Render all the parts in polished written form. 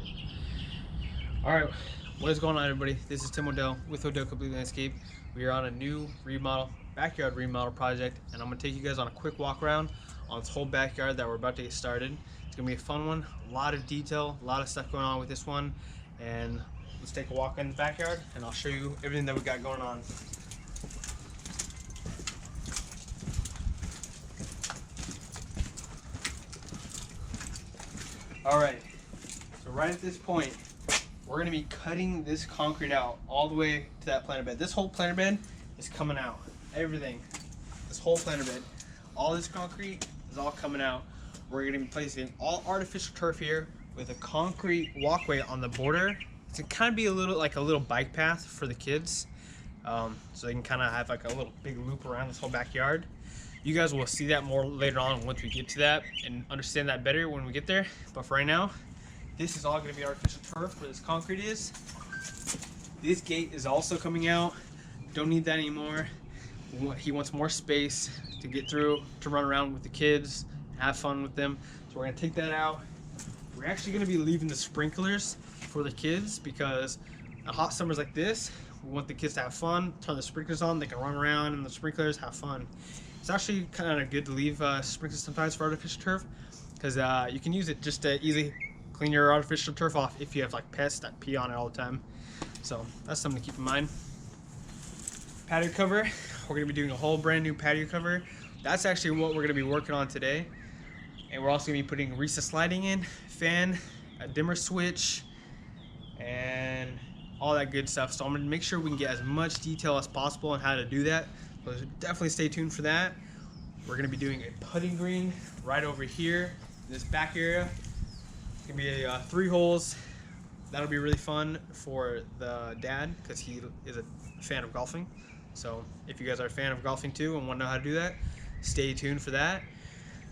good. Alright, what is going on, everybody? This is Tim Odell with Odell Complete Landscape. We are on a new backyard remodel project, and I'm going to take you guys on a quick walk around on this whole backyard that we're about to get started. It's going to be a fun one, a lot of detail, a lot of stuff going on with this one, and let's take a walk in the backyard and I'll show you everything that we got going on. Alright, so right at this point, we're going to be cutting this concrete out all the way to that planter bed. This whole planter bed is coming out. Everything. This whole planter bed. All this concrete is all coming out. We're going to be placing all artificial turf here with a concrete walkway on the border. It's going to kind of be a little bike path for the kids. So they can kind of have like a little big loop around this whole backyard. You guys will see that more later on once we get to that and understand that better when we get there. But for right now, this is all going to be artificial turf where this concrete is. This gate is also coming out. Don't need that anymore. He wants more space to get through, to run around with the kids, have fun with them. So we're going to take that out. We're actually going to be leaving the sprinklers for the kids because on hot summers like this, we want the kids to have fun. Turn the sprinklers on, they can run around in the sprinklers, have fun. It's actually kind of good to leave sprinklers sometimes for artificial turf because you can use it just to easily clean your artificial turf off if you have like pests that pee on it all the time. So that's something to keep in mind. Patio cover, we're going to be doing a whole brand new patio cover. That's actually what we're going to be working on today. And we're also going to be putting recessed lighting in, fan, a dimmer switch, and all that good stuff. So I'm going to make sure we can get as much detail as possible on how to do that. So definitely stay tuned for that. We're going to be doing a putting green right over here in this back area. It's going to be 3 holes. That'll be really fun for the dad because he is a fan of golfing. So if you guys are a fan of golfing too and want to know how to do that, stay tuned for that.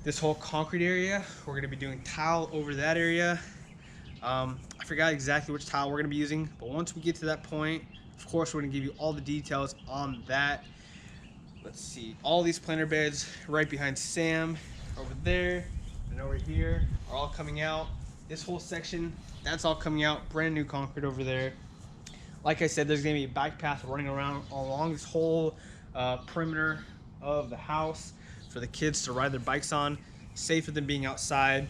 This whole concrete area, we're going to be doing tile over that area. I forgot exactly which tile we're going to be using, but once we get to that point, of course, we're going to give you all the details on that. Let's see, all these planter beds right behind Sam over there and over here are all coming out. This whole section, that's all coming out, brand new concrete over there. Like I said, there's going to be a bike path running around along this whole perimeter of the house for the kids to ride their bikes on, safer than being outside.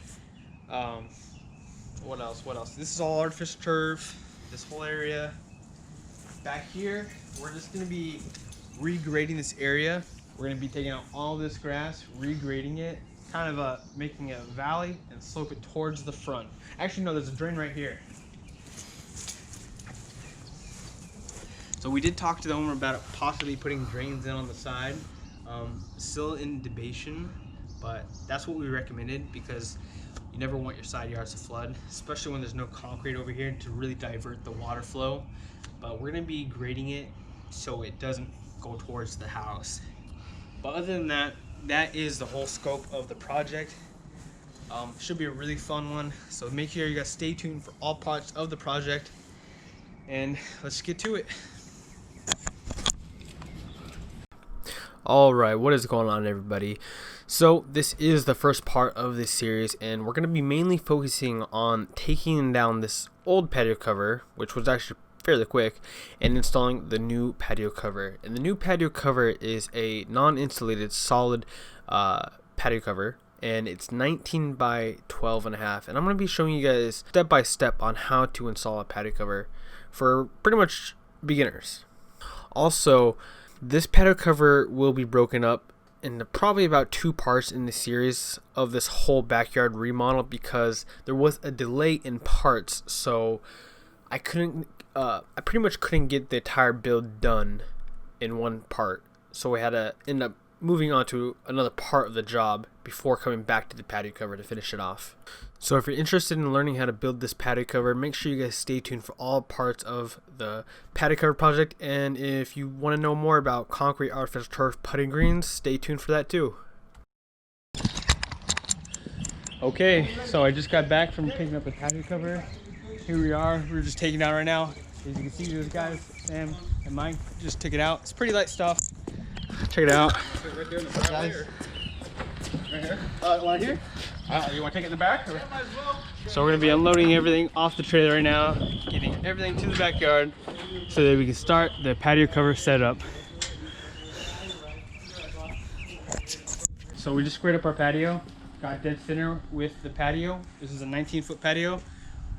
What else? This is all artificial turf, this whole area. Back here, we're just going to be regrading this area. We're going to be taking out all this grass, regrading it, kind of making a valley and slope it towards the front. Actually, no, there's a drain right here. So we did talk to the owner about possibly putting drains in on the side. Still in debation, but that's what we recommended because you never want your side yards to flood, especially when there's no concrete over here to really divert the water flow. But we're going to be grading it so it doesn't go towards the house. But other than that, that is the whole scope of the project. Should be a really fun one, so make sure you guys stay tuned for all parts of the project, and let's get to it. Alright, what is going on, everybody? So this is the first part of this series, and we're going to be mainly focusing on taking down this old patio cover, which was actually fairly quick, and installing the new patio cover. And the new patio cover is a non-insulated solid patio cover, and it's 19 by 12.5. And I'm going to be showing you guys step by step on how to install a patio cover for pretty much beginners. Also, this patio cover will be broken up into probably about 2 parts in the series of this whole backyard remodel because there was a delay in parts, so I pretty much couldn't get the entire build done in one part, so we had to end up moving on to another part of the job before coming back to the patio cover to finish it off. So if you're interested in learning how to build this patio cover, make sure you guys stay tuned for all parts of the patio cover project, and if you want to know more about concrete artificial turf putting greens, stay tuned for that too. Okay, so I just got back from picking up the patio cover. Here we are, we're just taking it out right now. As you can see, those guys, Sam and Mike, just took it out. It's pretty light stuff. Check it out. Right there in the guys. Right here? Right here? You want to take it in the back? Or? So we're gonna be unloading everything off the trailer right now, getting everything to the backyard so that we can start the patio cover setup. So we just squared up our patio, got dead center with the patio. This is a 19-foot patio.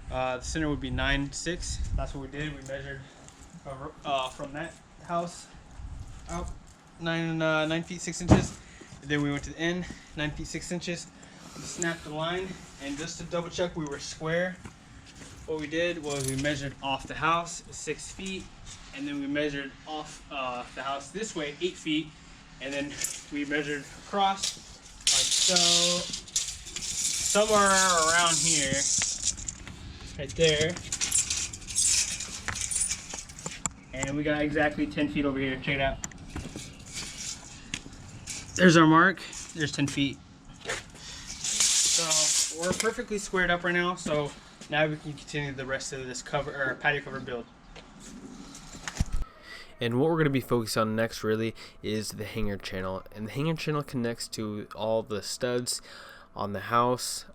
The center would be 9'6". That's what we did. We measured from that house out 9 feet 6 inches. And then we went to the end, 9 feet 6 inches. We snapped the line, and just to double check we were square, what we did was we measured off the house 6 feet, and then we measured off the house this way 8 feet, and then we measured across like so, somewhere around here, right there, and we got exactly 10 feet over here. Check it out. There's our mark. There's 10 feet. So we're perfectly squared up right now. So now we can continue the rest of this cover or patio cover build. And what we're going to be focused on next really is the hanger channel. And the hanger channel connects to all the studs on the house.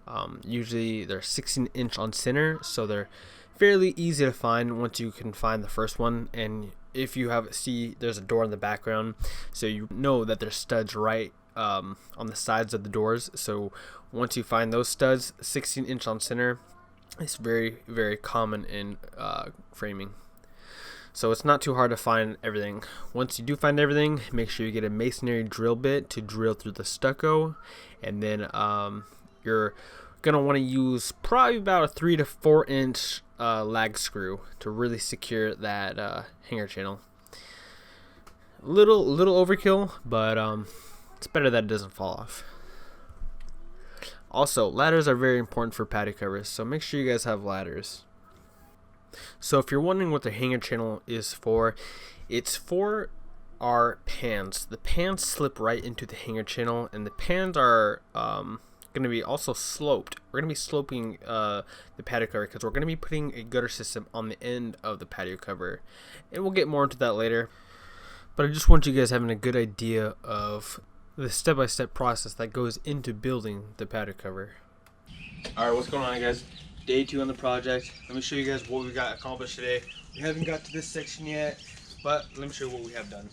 Usually they're 16-inch on center, so they're fairly easy to find once you can find the first one. And if you see there's a door in the background, so you know that there's studs right on the sides of the doors. So once you find those studs, 16-inch on center, it's very, very common in framing. So it's not too hard to find everything. Once you do find everything, make sure you get a masonry drill bit to drill through the stucco, and then you're gonna want to use probably about a 3 to 4 inch lag screw to really secure that hanger channel. Little overkill, but it's better that it doesn't fall off. Also, ladders are very important for patio covers, so make sure you guys have ladders. So if you're wondering what the hanger channel is for, it's for our pans. The pans slip right into the hanger channel, and the pans are going to be also sloped. We're going to be sloping the patio cover because we're going to be putting a gutter system on the end of the patio cover, and we'll get more into that later. But I just want you guys having a good idea of the step-by-step process that goes into building the patio cover. Alright, what's going on, guys? Day 2 on the project. Let me show you guys what we got accomplished today. We haven't got to this section yet, but let me show you what we have done.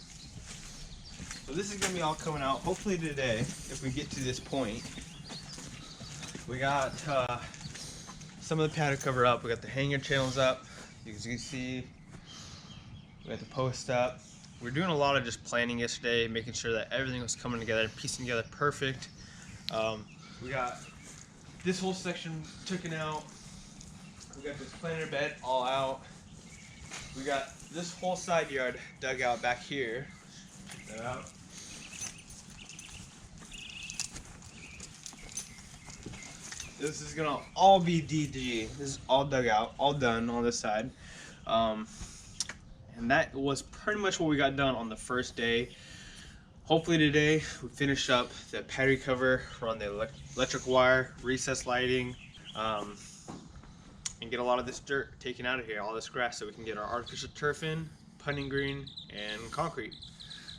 So this is going to be all coming out hopefully today if we get to this point. We got some of the patio cover up. We got the hanger channels up. As you can see, we got the post up. We're doing a lot of just planning yesterday, making sure that everything was coming together, piecing together perfect. We got this whole section taken out. We got this planter bed all out. We got this whole side yard dug out back here. Check that out. This is gonna all be DG. This is all dug out, all done on this side. And that was pretty much what we got done on the first day. Hopefully today we finish up the patio cover, run the electric wire, recessed lighting, and get a lot of this dirt taken out of here, all this grass, so we can get our artificial turf in, putting green, and concrete.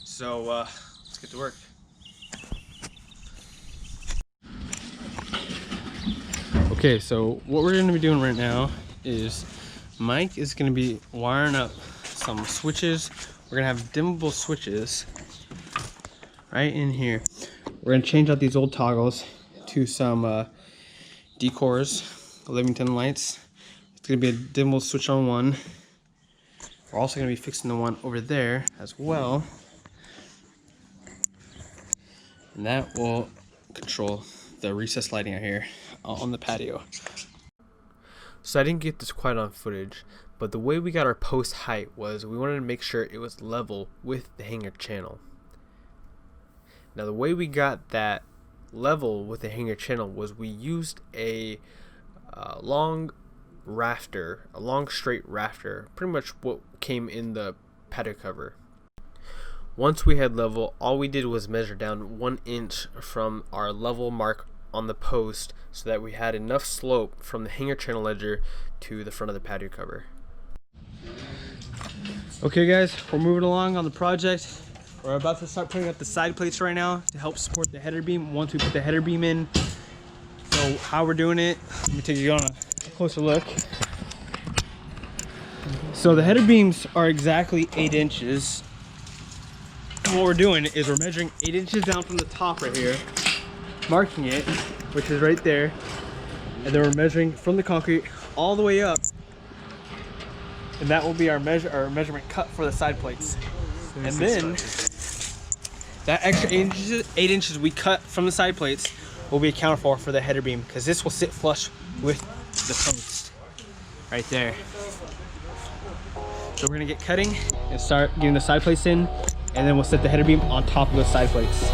So let's get to work. Okay, so what we're going to be doing right now is Mike is going to be wiring up some switches. We're going to have dimmable switches right in here. We're going to change out these old toggles to some decors, Levington lights. It's going to be a dimmable switch on one. We're also going to be fixing the one over there as well. And that will control the recessed lighting out here on the patio. So I didn't get this quite on footage, but the way we got our post height was we wanted to make sure it was level with the hanger channel. Now the way we got that level with the hanger channel was we used a long rafter, a long straight rafter, pretty much what came in the patio cover. Once we had level, all we did was measure down 1 inch from our level mark on the post so that we had enough slope from the hanger channel ledger to the front of the patio cover. Okay guys, we're moving along on the project. We're about to start putting up the side plates right now to help support the header beam once we put the header beam in. So how we're doing it, let me take you on a closer look. So the header beams are exactly 8 inches. And what we're doing is we're measuring 8 inches down from the top right here, marking it, which is right there. And then we're measuring from the concrete all the way up. And that will be our measurement cut for the side plates. And then that extra 8 inches we cut from the side plates will be accounted for the header beam, because this will sit flush with the post right there. So we're gonna get cutting and start getting the side plates in, and then we'll set the header beam on top of those side plates.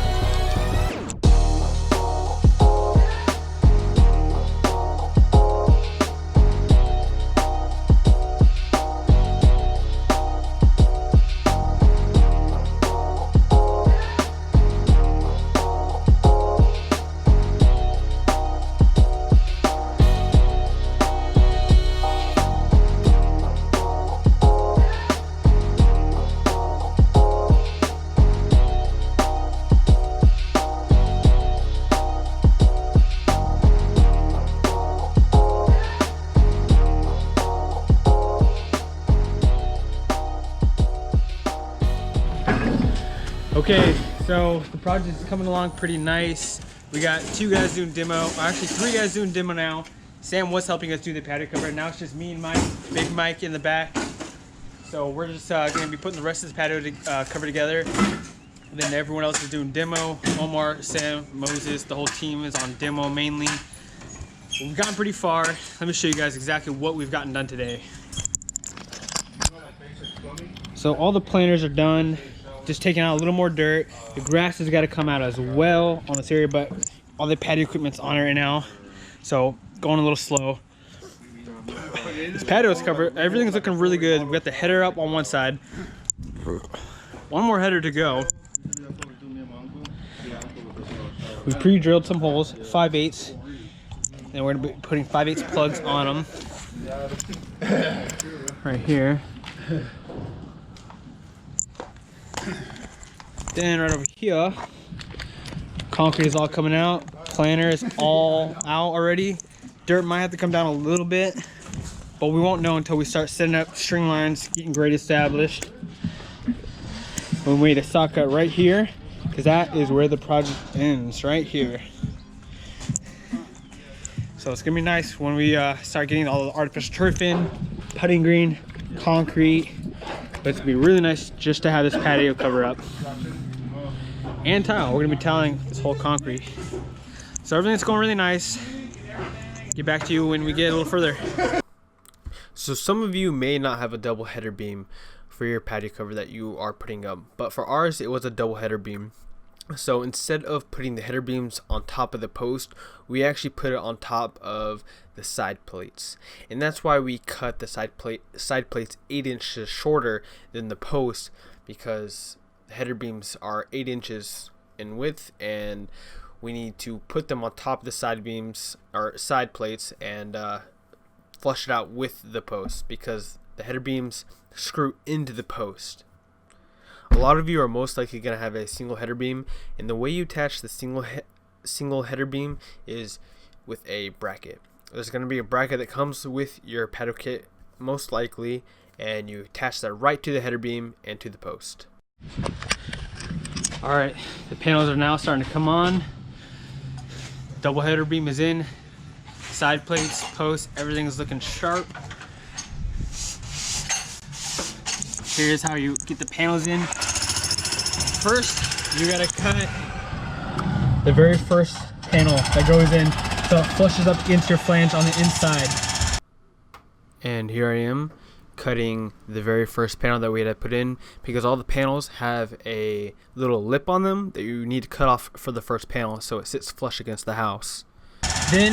Okay, so the project is coming along pretty nice. We got 2 guys doing demo, or actually 3 guys doing demo now. Sam was helping us do the patio cover. Now it's just me and Mike, Big Mike in the back. So we're just gonna be putting the rest of the patio cover together. And then everyone else is doing demo. Omar, Sam, Moses, the whole team is on demo mainly. We've gotten pretty far. Let me show you guys exactly what we've gotten done today. So all the planters are done. Just taking out a little more dirt. The grass has got to come out as well on this area, but all the patio equipment's on it right now. So going a little slow. This patio is covered. Everything's looking really good. We got the header up on one side. One more header to go. We pre-drilled some holes, 5/8, and we're gonna be putting 5/8 plugs on them. Right here. Then right over here, concrete is all coming out. Planter is all out already. Dirt might have to come down a little bit, but we won't know until we start setting up string lines, getting grade established. We made a saw cut right here, because that is where the project ends, right here. So it's gonna be nice when we start getting all the artificial turf in, putting green, concrete. But it's gonna be really nice just to have this patio cover up. And tile. We're gonna be tiling this whole concrete. So everything's going really nice. Get back to you when we get a little further. So some of you may not have a double header beam for your patio cover that you are putting up, but for ours it was a double header beam. So instead of putting the header beams on top of the post, we actually put it on top of the side plates. And that's why we cut the side plates 8 inches shorter than the post, because the header beams are 8 inches in width, and we need to put them on top of the side beams or side plates and flush it out with the post, because the header beams screw into the post. A lot of you are most likely going to have a single header beam, and the way you attach the single header beam is with a bracket. There's going to be a bracket that comes with your patio kit most likely, and you attach that right to the header beam and to the post. Alright, the panels are now starting to come on. Double header beam is in. Side plates, posts, everything is looking sharp. Here's how you get the panels in. First, you gotta cut the very first panel that goes in so it flushes up against your flange on the inside. And here I am cutting the very first panel that we had to put in, because all the panels have a little lip on them that you need to cut off for the first panel so it sits flush against the house. Then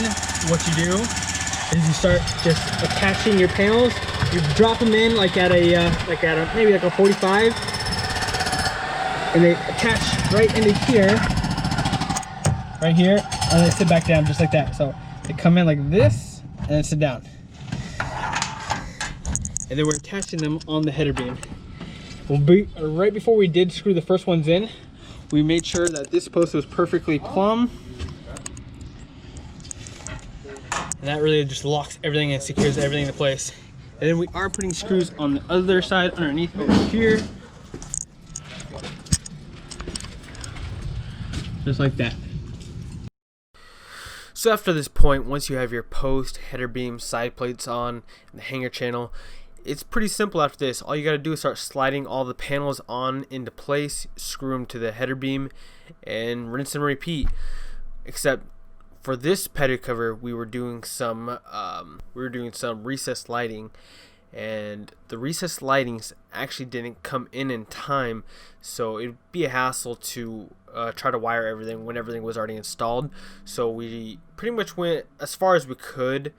what you do is you start just attaching your panels. You drop them in like at a maybe like a 45, and they attach right into here, right here, and they sit back down just like that. So they come in like this and then sit down. And then we're attaching them on the header beam. Right before we did screw the first ones in, we made sure that this post was perfectly plumb. And that really just locks everything and secures everything into place. And then we are putting screws on the other side underneath over here. Just like that. So after this point, once you have your post, header beam, side plates on, and the hanger channel, it's pretty simple after this. All you got to do is start sliding all the panels on into place, screw them to the header beam, and rinse and repeat. Except for this patio cover, we were doing some recessed lighting, and the recessed lightings actually didn't come in time, so it'd be a hassle to try to wire everything when everything was already installed. So we pretty much went as far as we could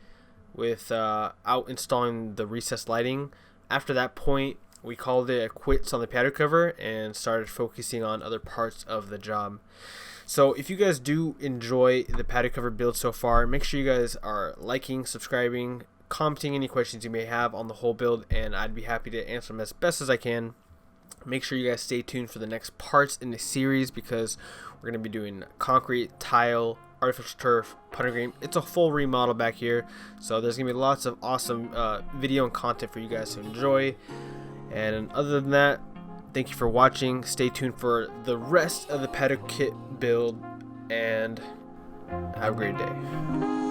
with out installing the recessed lighting. After that point, we called it quits on the patio cover and started focusing on other parts of the job. So if you guys do enjoy the patio cover build so far, make sure you guys are liking, subscribing, commenting any questions you may have on the whole build, and I'd be happy to answer them as best as I can. Make sure you guys stay tuned for the next parts in the series, because we're going to be doing concrete, tile, artificial turf, putting green. It's a full remodel back here, so there's going to be lots of awesome video and content for you guys to enjoy. And other than that, thank you for watching. Stay tuned for the rest of the patio kit build, and have a great day.